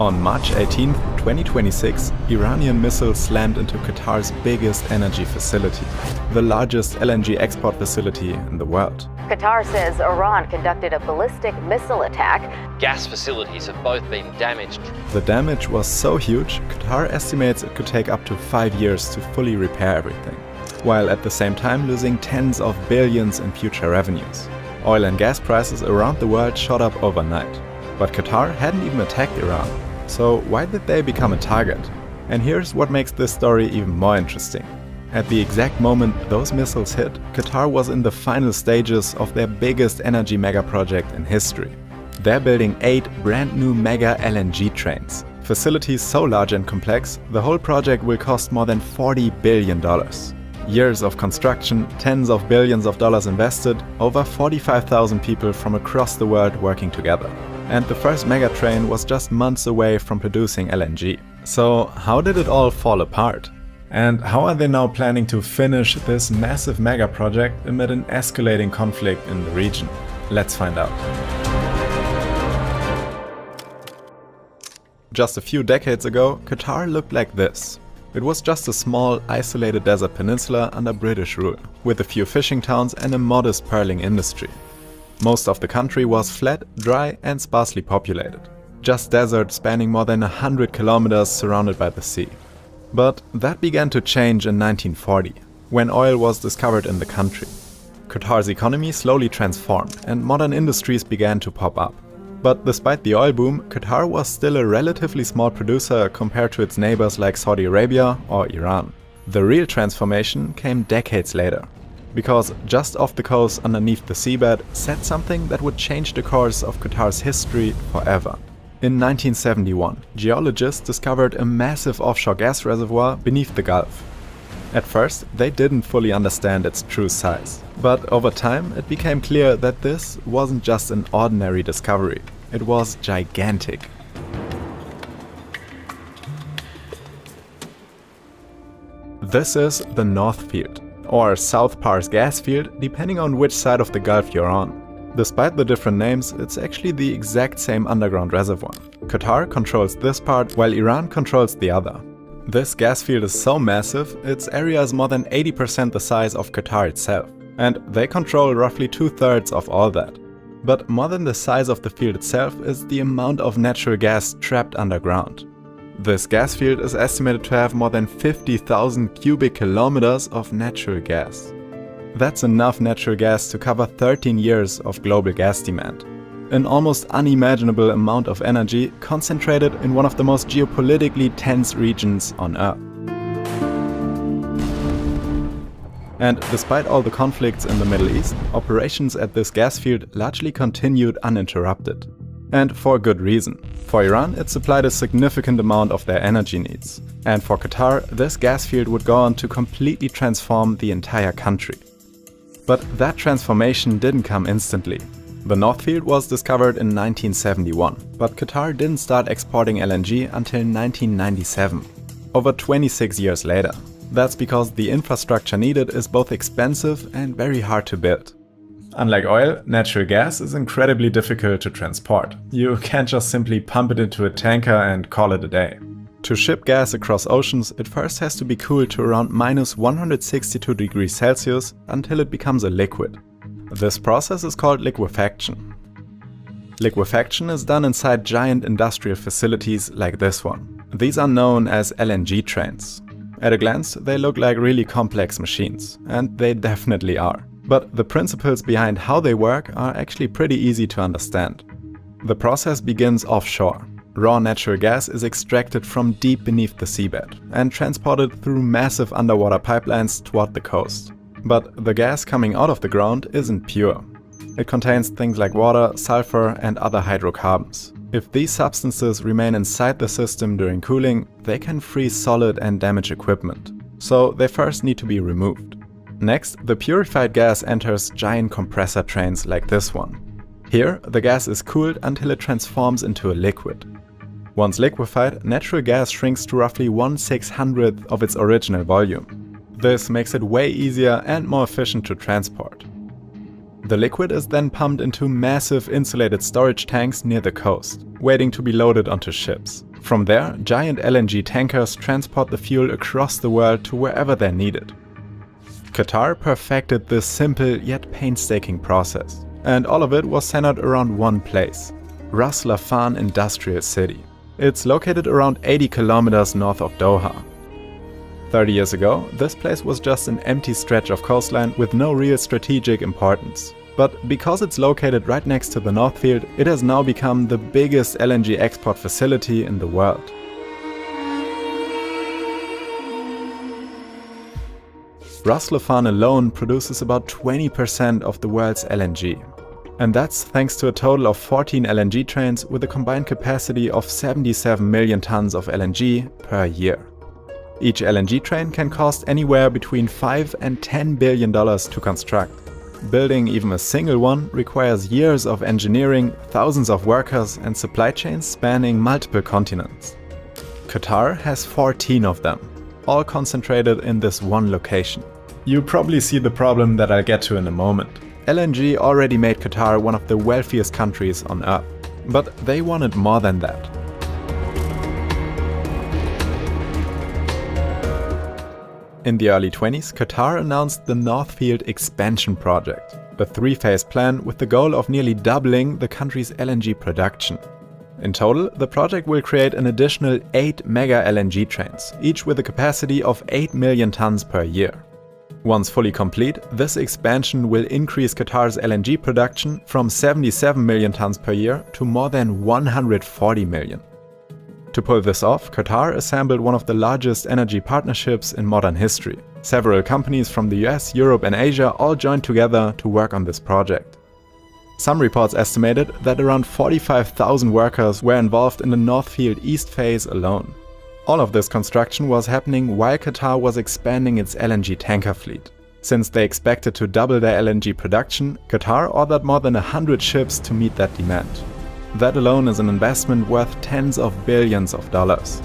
On March 18, 2026, Iranian missiles slammed into Qatar's biggest energy facility, the largest LNG export facility in the world. Qatar says Iran conducted a ballistic missile attack. Gas facilities have both been damaged. The damage was so huge, Qatar estimates it could take up to 5 years to fully repair everything, while at the same time losing tens of billions in future revenues. Oil and gas prices around the world shot up overnight. But Qatar hadn't even attacked Iran. So why did they become a target? And here's what makes this story even more interesting. At the exact moment those missiles hit, Qatar was in the final stages of their biggest energy megaproject in history. They're building 8 brand new mega LNG trains. Facilities so large and complex, the whole project will cost more than $40 billion. Years of construction, tens of billions of dollars invested, over 45,000 people from across the world working together. And the first megatrain was just months away from producing LNG. So how did it all fall apart? And how are they now planning to finish this massive mega project amid an escalating conflict in the region? Let's find out. Just a few decades ago, Qatar looked like this. It was just a small, isolated desert peninsula under British rule, with a few fishing towns and a modest pearling industry. Most of the country was flat, dry and sparsely populated. Just desert spanning more than 100 kilometers surrounded by the sea. But that began to change in 1940, when oil was discovered in the country. Qatar's economy slowly transformed and modern industries began to pop up. But despite the oil boom, Qatar was still a relatively small producer compared to its neighbors like Saudi Arabia or Iran. The real transformation came decades later, because just off the coast underneath the seabed sat something that would change the course of Qatar's history forever. In 1971, geologists discovered a massive offshore gas reservoir beneath the Gulf. At first, they didn't fully understand its true size. But over time, it became clear that this wasn't just an ordinary discovery. It was gigantic. This is the North Field, or South Pars gas field, depending on which side of the Gulf you're on. Despite the different names, it's actually the exact same underground reservoir. Qatar controls this part, while Iran controls the other. This gas field is so massive, its area is more than 80% the size of Qatar itself, and they control roughly 2/3 of all that. But more than the size of the field itself is the amount of natural gas trapped underground. This gas field is estimated to have more than 50,000 cubic kilometers of natural gas. That's enough natural gas to cover 13 years of global gas demand. An almost unimaginable amount of energy concentrated in one of the most geopolitically tense regions on Earth. And despite all the conflicts in the Middle East, operations at this gas field largely continued uninterrupted. And for good reason. For Iran, it supplied a significant amount of their energy needs. And for Qatar, this gas field would go on to completely transform the entire country. But that transformation didn't come instantly. The North Field was discovered in 1971, but Qatar didn't start exporting LNG until 1997, over 26 years later. That's because the infrastructure needed is both expensive and very hard to build. Unlike oil, natural gas is incredibly difficult to transport. You can't just simply pump it into a tanker and call it a day. To ship gas across oceans, it first has to be cooled to around -162 degrees Celsius until it becomes a liquid. This process is called liquefaction. Liquefaction is done inside giant industrial facilities like this one. These are known as LNG trains. At a glance, they look like really complex machines, and they definitely are. But the principles behind how they work are actually pretty easy to understand. The process begins offshore. Raw natural gas is extracted from deep beneath the seabed and transported through massive underwater pipelines toward the coast. But the gas coming out of the ground isn't pure. It contains things like water, sulfur, and other hydrocarbons. If these substances remain inside the system during cooling, they can freeze solid and damage equipment. So they first need to be removed. Next, the purified gas enters giant compressor trains like this one. Here, the gas is cooled until it transforms into a liquid. Once liquefied, natural gas shrinks to roughly 1/600th of its original volume. This makes it way easier and more efficient to transport. The liquid is then pumped into massive insulated storage tanks near the coast, waiting to be loaded onto ships. From there, giant LNG tankers transport the fuel across the world to wherever they're needed. Qatar perfected this simple yet painstaking process, and all of it was centered around one place, Ras Laffan Industrial City. It's located around 80 kilometers north of Doha. 30 years ago, this place was just an empty stretch of coastline with no real strategic importance. But because it's located right next to the North Field, it has now become the biggest LNG export facility in the world. Ras Laffan alone produces about 20% of the world's LNG. And that's thanks to a total of 14 LNG trains with a combined capacity of 77 million tons of LNG per year. Each LNG train can cost anywhere between $5 and $10 billion to construct. Building even a single one requires years of engineering, thousands of workers, and supply chains spanning multiple continents. Qatar has 14 of them, all concentrated in this one location. You probably see the problem that I'll get to in a moment. LNG already made Qatar one of the wealthiest countries on Earth, but they wanted more than that. In the early 20s, Qatar announced the North Field Expansion Project, a three-phase plan with the goal of nearly doubling the country's LNG production. In total, the project will create an additional 8 mega LNG trains, each with a capacity of 8 million tons per year. Once fully complete, this expansion will increase Qatar's LNG production from 77 million tons per year to more than 140 million. To pull this off, Qatar assembled one of the largest energy partnerships in modern history. Several companies from the US, Europe and Asia all joined together to work on this project. Some reports estimated that around 45,000 workers were involved in the North Field East phase alone. All of this construction was happening while Qatar was expanding its LNG tanker fleet. Since they expected to double their LNG production, Qatar ordered more than 100 ships to meet that demand. That alone is an investment worth tens of billions of dollars.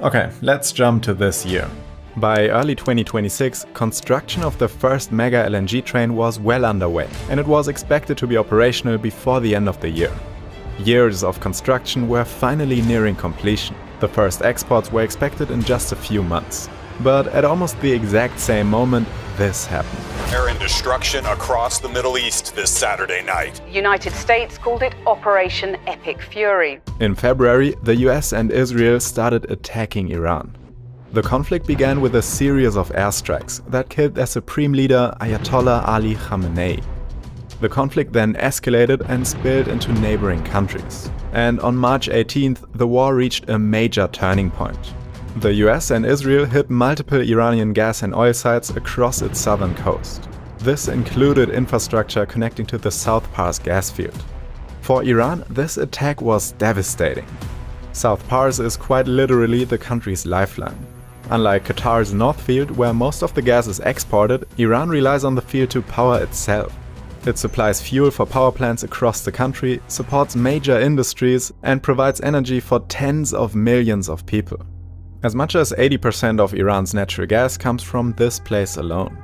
Okay, let's jump to this year. By early 2026, construction of the first mega LNG train was well underway, and it was expected to be operational before the end of the year. Years of construction were finally nearing completion. The first exports were expected in just a few months. But at almost the exact same moment, this happened. Fire and destruction across the Middle East this Saturday night. United States called it Operation Epic Fury. In February, the US and Israel started attacking Iran. The conflict began with a series of airstrikes that killed their supreme leader Ayatollah Ali Khamenei. The conflict then escalated and spilled into neighboring countries. And on March 18th, the war reached a major turning point. The US and Israel hit multiple Iranian gas and oil sites across its southern coast. This included infrastructure connecting to the South Pars gas field. For Iran, this attack was devastating. South Pars is quite literally the country's lifeline. Unlike Qatar's North Field, where most of the gas is exported, Iran relies on the field to power itself. It supplies fuel for power plants across the country, supports major industries, and provides energy for tens of millions of people. As much as 80% of Iran's natural gas comes from this place alone.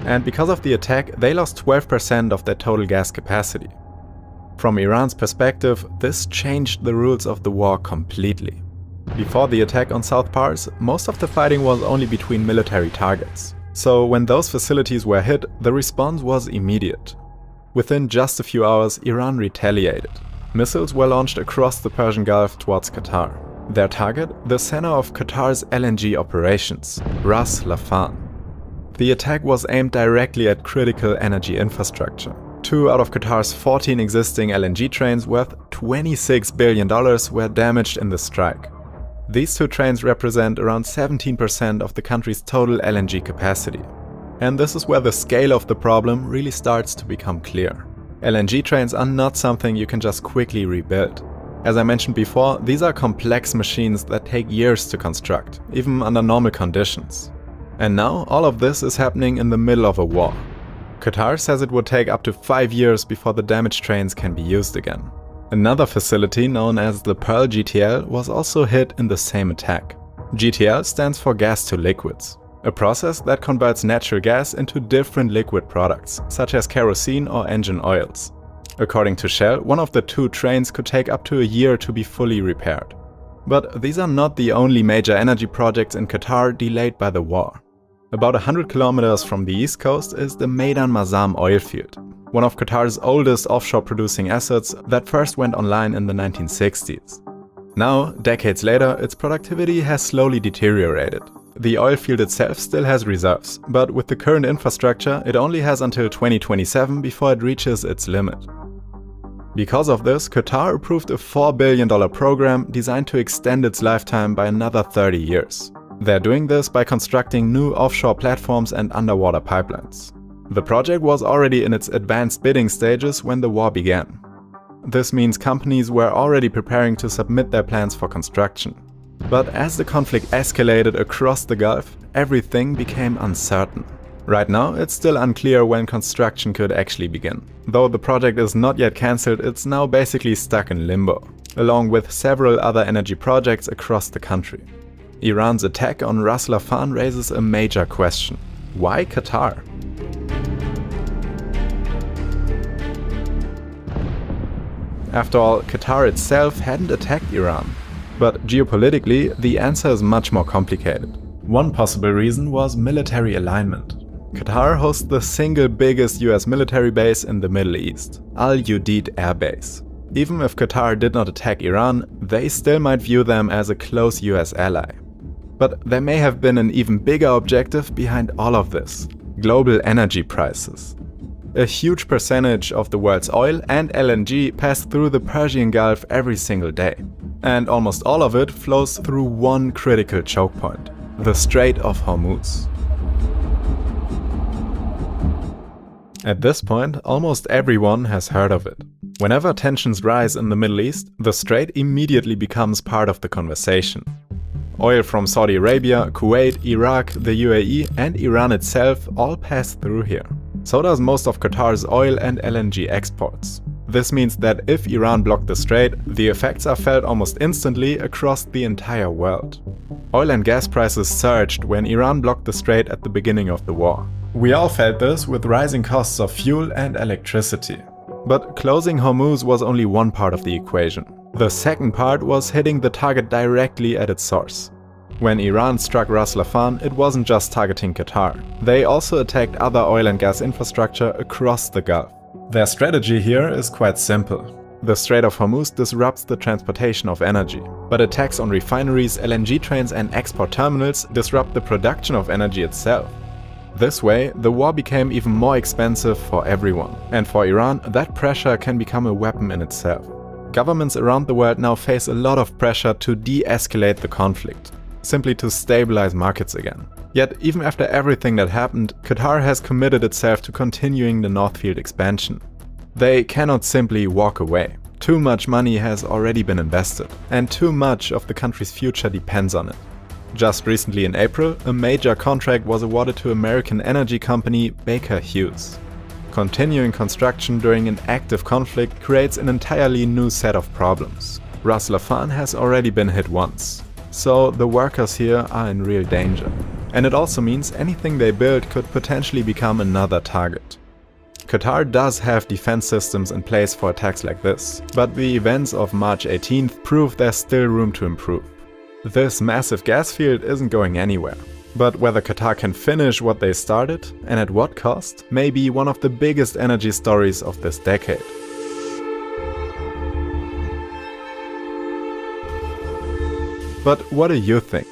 And because of the attack, they lost 12% of their total gas capacity. From Iran's perspective, this changed the rules of the war completely. Before the attack on South Pars, most of the fighting was only between military targets. So when those facilities were hit, the response was immediate. Within just a few hours, Iran retaliated. Missiles were launched across the Persian Gulf towards Qatar. Their target, the center of Qatar's LNG operations, Ras Laffan. The attack was aimed directly at critical energy infrastructure. 2 out of Qatar's 14 existing LNG trains worth $26 billion were damaged in the strike. These 2 trains represent around 17% of the country's total LNG capacity. And this is where the scale of the problem really starts to become clear. LNG trains are not something you can just quickly rebuild. As I mentioned before, these are complex machines that take years to construct, even under normal conditions. And now all of this is happening in the middle of a war. Qatar says it would take up to 5 years before the damaged trains can be used again. Another facility known as the Pearl GTL was also hit in the same attack. GTL stands for gas to liquids, a process that converts natural gas into different liquid products, such as kerosene or engine oils. According to Shell, one of the 2 trains could take up to a year to be fully repaired. But these are not the only major energy projects in Qatar delayed by the war. About 100 kilometers from the east coast is the Meydan Mazam oil field, one of Qatar's oldest offshore producing assets that first went online in the 1960s. Now, decades later, its productivity has slowly deteriorated. The oil field itself still has reserves, but with the current infrastructure, it only has until 2027 before it reaches its limit. Because of this, Qatar approved a $4 billion program designed to extend its lifetime by another 30 years. They're doing this by constructing new offshore platforms and underwater pipelines. The project was already in its advanced bidding stages when the war began. This means companies were already preparing to submit their plans for construction. But as the conflict escalated across the Gulf, everything became uncertain. Right now, it's still unclear when construction could actually begin. Though the project is not yet cancelled, it's now basically stuck in limbo, along with several other energy projects across the country. Iran's attack on Ras Laffan raises a major question. Why Qatar? After all, Qatar itself hadn't attacked Iran. But geopolitically, the answer is much more complicated. One possible reason was military alignment. Qatar hosts the single biggest US military base in the Middle East, Al Udeid Air Base. Even if Qatar did not attack Iran, they still might view them as a close US ally. But there may have been an even bigger objective behind all of this: global energy prices. A huge percentage of the world's oil and LNG pass through the Persian Gulf every single day. And almost all of it flows through one critical choke point: the Strait of Hormuz. At this point, almost everyone has heard of it. Whenever tensions rise in the Middle East, the strait immediately becomes part of the conversation. Oil from Saudi Arabia, Kuwait, Iraq, the UAE, and Iran itself all pass through here. So does most of Qatar's oil and LNG exports. This means that if Iran blocked the strait, the effects are felt almost instantly across the entire world. Oil and gas prices surged when Iran blocked the strait at the beginning of the war. We all felt this with rising costs of fuel and electricity. But closing Hormuz was only one part of the equation. The second part was hitting the target directly at its source. When Iran struck Ras Laffan, it wasn't just targeting Qatar. They also attacked other oil and gas infrastructure across the Gulf. Their strategy here is quite simple. The Strait of Hormuz disrupts the transportation of energy, but attacks on refineries, LNG trains and export terminals disrupt the production of energy itself. This way, the war became even more expensive for everyone, and for Iran, that pressure can become a weapon in itself. Governments around the world now face a lot of pressure to de-escalate the conflict, simply to stabilize markets again. Yet, even after everything that happened, Qatar has committed itself to continuing the North Field expansion. They cannot simply walk away. Too much money has already been invested, and too much of the country's future depends on it. Just recently in April, a major contract was awarded to American energy company Baker Hughes. Continuing construction during an active conflict creates an entirely new set of problems. Ras Laffan has already been hit once, so the workers here are in real danger. And it also means anything they build could potentially become another target. Qatar does have defense systems in place for attacks like this, but the events of March 18th prove there's still room to improve. This massive gas field isn't going anywhere, but whether Qatar can finish what they started, and at what cost, may be one of the biggest energy stories of this decade. But what do you think?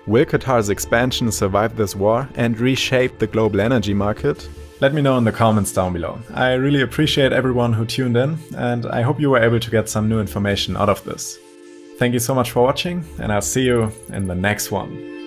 Will Qatar's expansion survive this war and reshape the global energy market? Let me know in the comments down below. I really appreciate everyone who tuned in, and I hope you were able to get some new information out of this. Thank you so much for watching, and I'll see you in the next one.